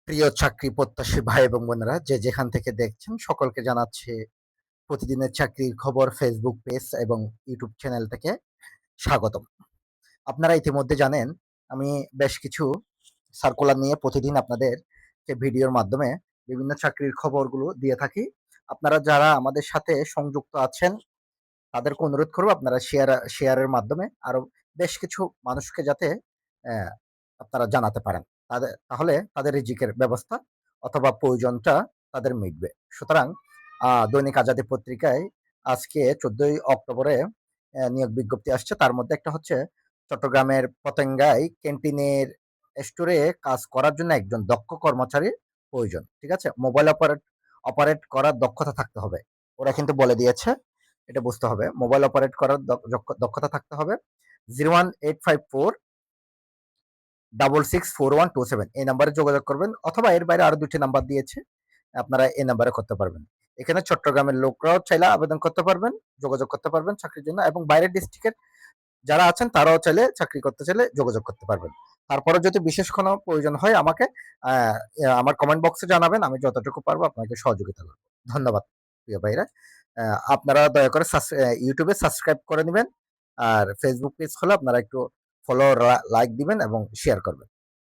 প্রিয় চাকরি প্রত্যাশী ভাই এবং বোনেরা যে যেখান থেকে দেখছেন সকলকে জানাচ্ছি প্রতিদিনের চাকরির খবর ফেসবুক পেজ এবং ইউটিউব চ্যানেল থেকে স্বাগতম। আপনারা ইতিমধ্যে জানেন আমি বেশ কিছু সার্কুলার নিয়ে প্রতিদিন আপনাদের ভিডিওর মাধ্যমে বিভিন্ন চাকরির খবরগুলো দিয়ে থাকি। আপনারা যারা আমাদের সাথে সংযুক্ত আছেন তাদেরকে অনুরোধ করব আপনারা শেয়ারের মাধ্যমে আরো বেশ কিছু মানুষকে যাতে আহ, আপনারা জানাতে পারেন, তাহলে তাদের রিজিকের ব্যবস্থা অথবা প্রয়োজনটা তাদের মিটবে। সুতরাং দৈনিক আজাদী পত্রিকায় আজকে 14 অক্টোবরে নিয়োগ বিজ্ঞপ্তি আসছে। তার মধ্যে একটা হচ্ছে চট্টগ্রামের পতেঙ্গায় ক্যান্টিনের স্টোরে কাজ করার জন্য একজন দক্ষ কর্মচারীর প্রয়োজন। ঠিক আছে, মোবাইল অপারেট অপারেট করার দক্ষতা থাকতে হবে। ওরা কিন্তু বলে দিয়েছে, এটা বুঝতে হবে। মোবাইল অপারেট করার দক্ষতা থাকতে হবে। 01854664127 এই নাম্বারে যোগাযোগ করবেন, অথবা এর বাইরে আরো দুটি নাম্বার দিয়েছে, আপনারা এই নাম্বারে করতে পারবেন। এখানে চট্টগ্রামের লোকরাও চাইলে আবেদন করতে পারবেন, যোগাযোগ করতে পারবেন চাকরির জন্য, এবং বাইরের ডিস্ট্রিক্টের যারা আছেন তারাও চাইলে চাকরি করতে চাইলে যোগাযোগ করতে পারবেন। তারপরে যদি বিশেষ কোনো প্রয়োজন হয় আমাকে আহ, আমার কমেন্ট বক্সে জানাবেন, আমি যতটুকু পারবো আপনাকে সহযোগিতা করবো। ধন্যবাদ প্রিয় ভাইরা। আপনারা দয়া করে ইউটিউবে সাবস্ক্রাইব করে নেবেন, আর ফেসবুক পেজ হলে আপনারা একটু ফলো লাইক দিবেন এবং শেয়ার করবেন।